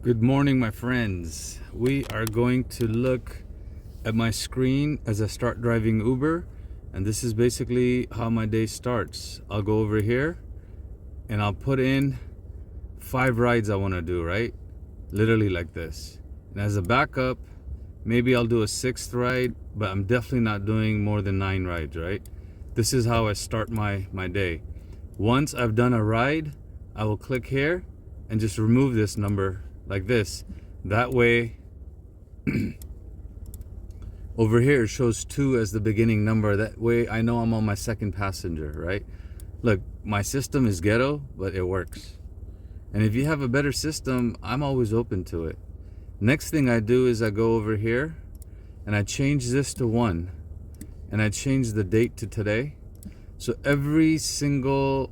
Good morning, my friends. We are going to look at my screen as I start driving Uber, and this is basically how my day starts. I'll go over here and I'll put in 5 rides I want to do, right? Literally like this. And as a backup, maybe I'll do a 6th ride, but I'm definitely not doing more than 9 rides, right? This is how I start my day. Once I've done a ride, I will click here and just remove this number like this. That way, over here it shows 2 as the beginning number. That way I know I'm on my 2nd passenger, right? Look, my system is ghetto, but it works. And if you have a better system, I'm always open to it. Next thing I do is I go over here and I change this to 1, and I change the date to today. So every single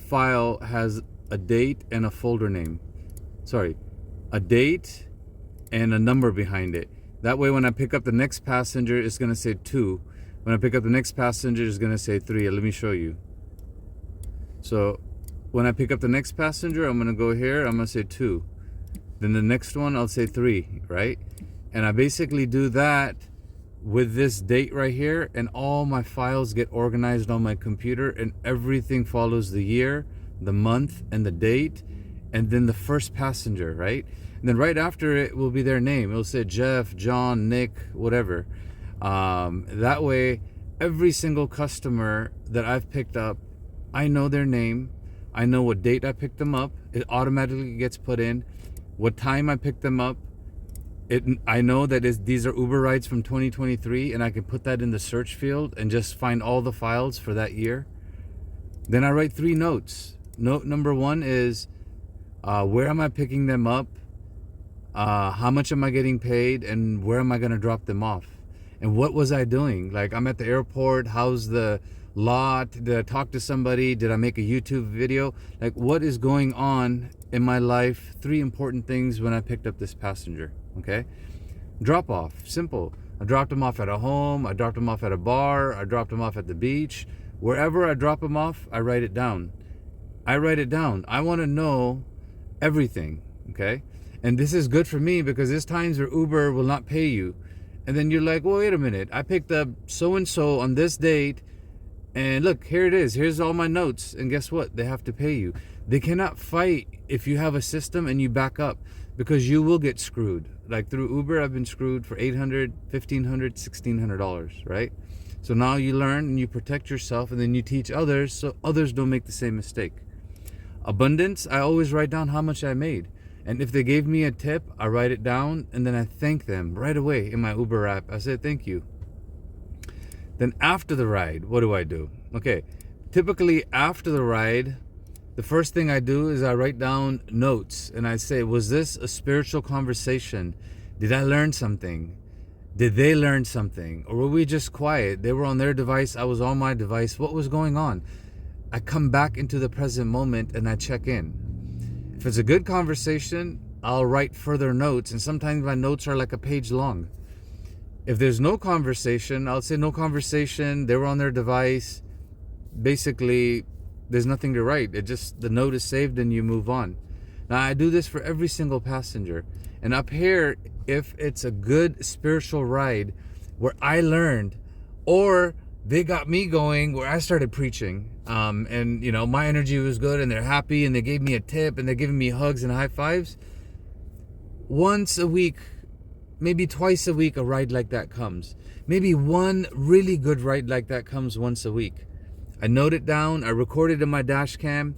file has a date and a folder name. Sorry, a date and a number behind it. That way when I pick up the next passenger, it's going to say 2. When I pick up the next passenger, it's going to say 3. Let me show you. So when I pick up the next passenger, I'm going to go here, I'm going to say 2. Then the next one, I'll say 3, right? And I basically do that with this date right here, and all my files get organized on my computer, and everything follows the year, the month, and the date, and then the first passenger, right? And then right after it will be their name. It'll say Jeff, John, Nick, whatever. That way, every single customer that I've picked up, I know their name. I know what date I picked them up. It automatically gets put in. What time I picked them up. I know that these are Uber rides from 2023, and I can put that in the search field and just find all the files for that year. Then I write 3 notes. Note number 1 is, where am I picking them up? How much am I getting paid? And where am I going to drop them off? And what was I doing? Like, I'm at the airport. How's the lot? Did I talk to somebody? Did I make a YouTube video? Like, what is going on in my life? 3 important things when I picked up this passenger. Okay? Drop off. Simple. I dropped them off at a home. I dropped them off at a bar. I dropped them off at the beach. Wherever I drop them off, I write it down. I want to know everything, okay? And this is good for me because there's times where Uber will not pay you. And then you're like, well, wait a minute. I picked up so-and-so on this date. And look, here it is. Here's all my notes. And guess what? They have to pay you. They cannot fight if you have a system and you back up, because you will get screwed. Like through Uber, I've been screwed for $800, $1,500, $1,600, right? So now you learn and you protect yourself, and then you teach others so others don't make the same mistake. Abundance, I always write down how much I made. And if they gave me a tip, I write it down, and then I thank them right away in my Uber app. I say, thank you. Then after the ride, what do? Okay, typically after the ride, the first thing I do is I write down notes, and I say, was this a spiritual conversation? Did I learn something? Did they learn something? Or were we just quiet? They were on their device, I was on my device. What was going on? I come back into the present moment and I check in. If it's a good conversation, I'll write further notes, and sometimes my notes are like a page long. If there's no conversation, I'll say no conversation, they were on their device. Basically, there's nothing to write. The note is saved and you move on. Now, I do this for every single passenger. And up here, if it's a good spiritual ride where I learned, or they got me going where I started preaching, and you know, my energy was good and they're happy and they gave me a tip and they're giving me hugs and high fives. Once a week, maybe twice a week, a ride like that comes. Maybe one really good ride like that comes once a week. I note it down, I record it in my dash cam,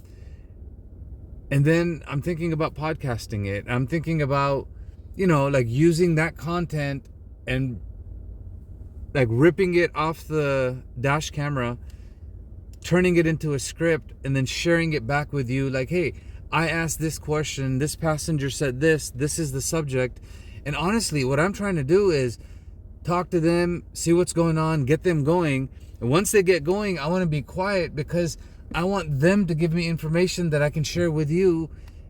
and then I'm thinking about podcasting it. I'm thinking about, you know, like using that content and like ripping it off the dash camera, turning it into a script, and then sharing it back with you. Like, hey, I asked this question, this passenger said this is the subject. And honestly, what I'm trying to do is talk to them, see what's going on, get them going. And once they get going, I want to be quiet because I want them to give me information that I can share with you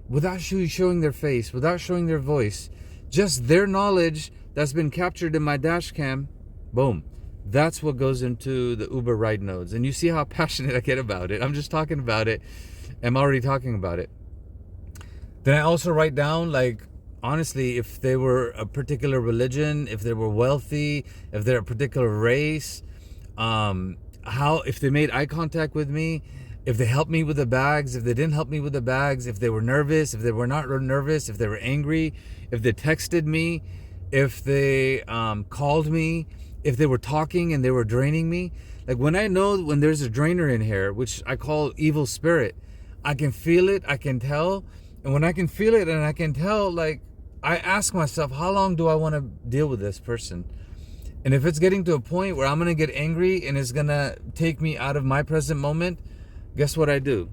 without you showing their face, without showing their voice. Just their knowledge that's been captured in my dash cam. Boom. That's what goes into the Uber ride nodes. And you see how passionate I get about it. I'm just talking about it. I'm already talking about it. Then I also write down like honestly, if they were a particular religion, if they were wealthy, if they're a particular race, how, if they made eye contact with me, if they helped me with the bags, if they didn't help me with the bags, if they were nervous, if they were not nervous, if they were angry, if they texted me, if they called me, if they were talking and they were draining me. Like when I know when there's a drainer in here, which I call evil spirit, I can feel it, I can tell. And when I can feel it and I can tell, like, I ask myself, how long do I want to deal with this person? And if it's getting to a point where I'm going to get angry and it's going to take me out of my present moment, guess what I do?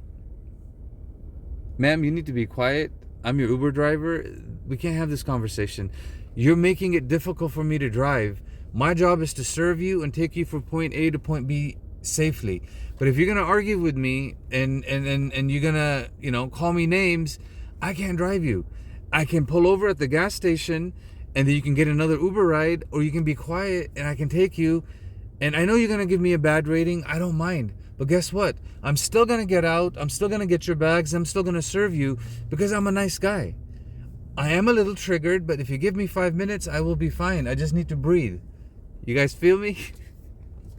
Ma'am, you need to be quiet. I'm your Uber driver. We can't have this conversation. You're making it difficult for me to drive. My job is to serve you and take you from point A to point B safely. But if you're going to argue with me and you're going to, you know, call me names, I can't drive you. I can pull over at the gas station and then you can get another Uber ride, or you can be quiet and I can take you. And I know you're going to give me a bad rating. I don't mind. But guess what? I'm still going to get out. I'm still going to get your bags. I'm still going to serve you because I'm a nice guy. I am a little triggered, but if you give me 5 minutes, I will be fine. I just need to breathe. You guys feel me?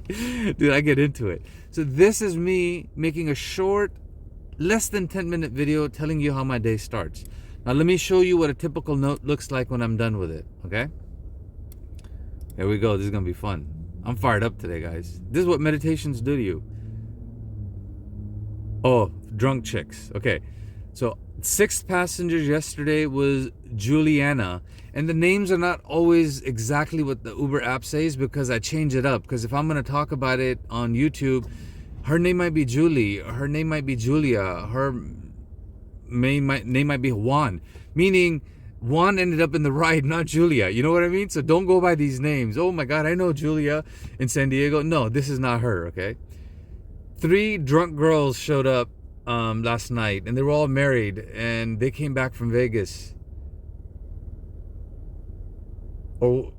Dude, I get into it. So this is me making a short, less than 10-minute video telling you how my day starts. Now let me show you what a typical note looks like when I'm done with it, okay? Here we go. This is going to be fun. I'm fired up today, guys. This is what meditations do to you. Oh, drunk chicks. Okay. So, sixth passenger yesterday was Juliana. And the names are not always exactly what the Uber app says because I change it up. Because if I'm going to talk about it on YouTube, her name might be Julie. Her name might be Julia. Her name might be Juan. Meaning, Juan ended up in the ride, not Julia. You know what I mean? So don't go by these names. Oh my God, I know Julia in San Diego. No, this is not her, okay? 3 drunk girls showed up last night, and they were all married, and they came back from Vegas. Oh,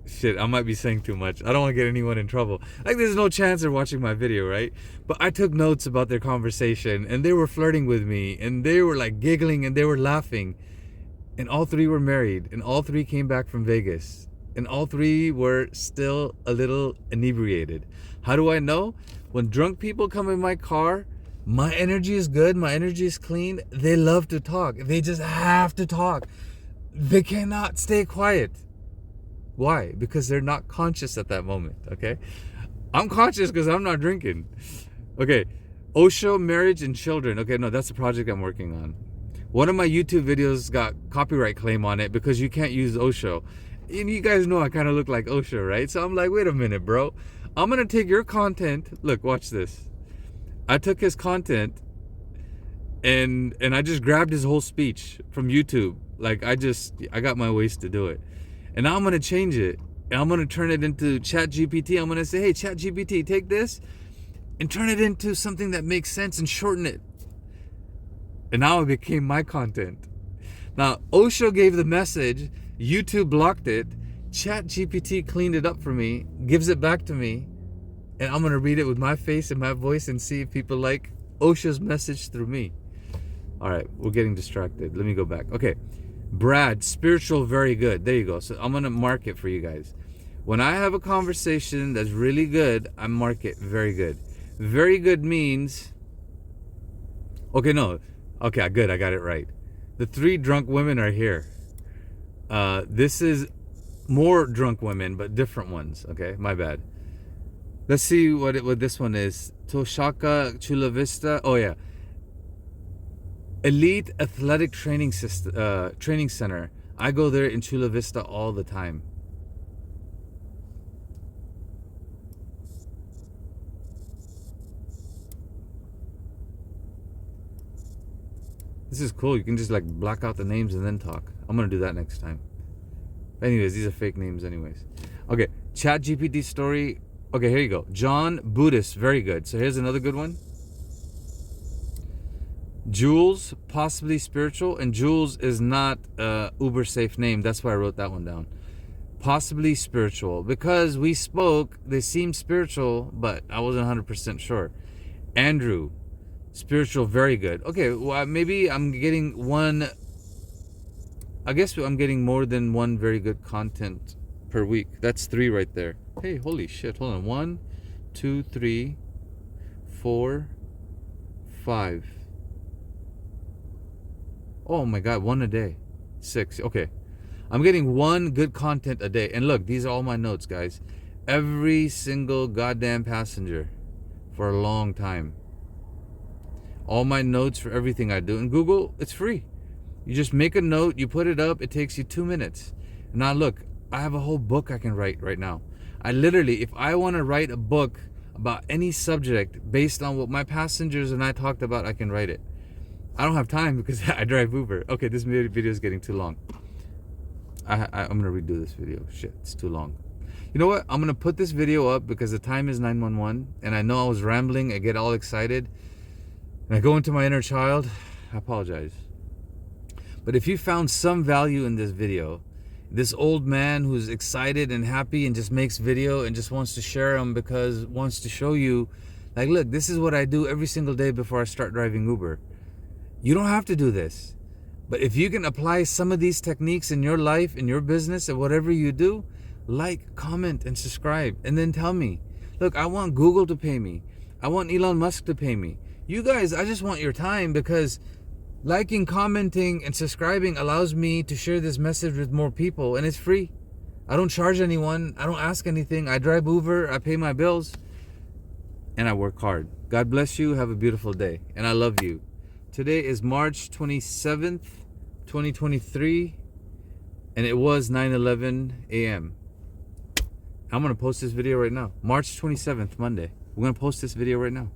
shit, I might be saying too much. I don't want to get anyone in trouble. Like, there's no chance they're watching my video, right? But I took notes about their conversation, and they were flirting with me, and they were like giggling, and they were laughing. And all 3 were married, and all 3 came back from Vegas. And all 3 were still a little inebriated. How do I know? When drunk people come in my car, my energy is good, my energy is clean. They love to talk. They just have to talk. They cannot stay quiet. Why? Because they're not conscious at that moment, okay? I'm conscious because I'm not drinking. Okay, Osho, marriage, and children. Okay, no, that's the project I'm working on. One of my YouTube videos got copyright claim on it because you can't use Osho. And you guys know I kind of look like Osho, right? So I'm like, wait a minute, bro. I'm going to take your content. Look, watch this. I took his content and I just grabbed his whole speech from YouTube. Like, I got my ways to do it. And now I'm going to change it. And I'm going to turn it into ChatGPT. I'm going to say, hey, ChatGPT, take this and turn it into something that makes sense and shorten it. And now it became my content. Now, Osho gave the message, YouTube blocked it, ChatGPT cleaned it up for me, gives it back to me, and I'm going to read it with my face and my voice and see if people like Osho's message through me. All right, we're getting distracted. Let me go back. Okay, Brad, spiritual, very good. There you go. So I'm going to mark it for you guys. When I have a conversation that's really good, I mark it very good. Very good means, okay, no. Okay, good. I got it right. The 3 drunk women are here. This is more drunk women, but different ones. Okay, my bad. Let's see what this one is. Toshaka Chula Vista. Oh yeah. Elite Athletic Training Center. I go there in Chula Vista all the time. This is cool. You can just like black out the names and then talk. I'm gonna do that next time. Anyways, these are fake names anyways. Okay, ChatGPT story. Okay, here you go. John Buddhist, very good. So here's another good one. Jules, possibly spiritual. And Jules is not a uber safe name. That's why I wrote that one down. Possibly spiritual. Because we spoke, they seemed spiritual, but I wasn't 100% sure. Andrew, spiritual, very good. Okay, well, maybe I'm getting one I guess I'm getting more than one very good content per week. That's 3 right there. Hey, holy shit. Hold on. 1, 2, 3, 4, 5. Oh my God, 1 a day. 6. Okay. I'm getting 1 good content a day. And look, these are all my notes, guys. Every single goddamn passenger for a long time. All my notes for everything I do. And Google, it's free. You just make a note, you put it up, it takes you 2 minutes. Now look, I have a whole book I can write right now. I literally, if I want to write a book about any subject based on what my passengers and I talked about, I can write it. I don't have time because I drive Uber. Okay, this video is getting too long. I'm going to redo this video. Shit, it's too long. You know what? I'm going to put this video up because the time is 9:11 and I know I was rambling. I get all excited and I go into my inner child. I apologize. But if you found some value in this video, this old man who's excited and happy and just makes video and just wants to share them because wants to show you, like, look, this is what I do every single day before I start driving Uber. You don't have to do this. But if you can apply some of these techniques in your life, in your business, and whatever you do, like, comment, and subscribe. And then tell me, look, I want Google to pay me. I want Elon Musk to pay me. You guys, I just want your time because liking, commenting, and subscribing allows me to share this message with more people, and it's free. I don't charge anyone. I don't ask anything. I drive Uber. I pay my bills, and I work hard. God bless you. Have a beautiful day, and I love you. Today is March 27th, 2023, and it was 9:11 a.m. I'm going to post this video right now. March 27th, Monday. We're going to post this video right now.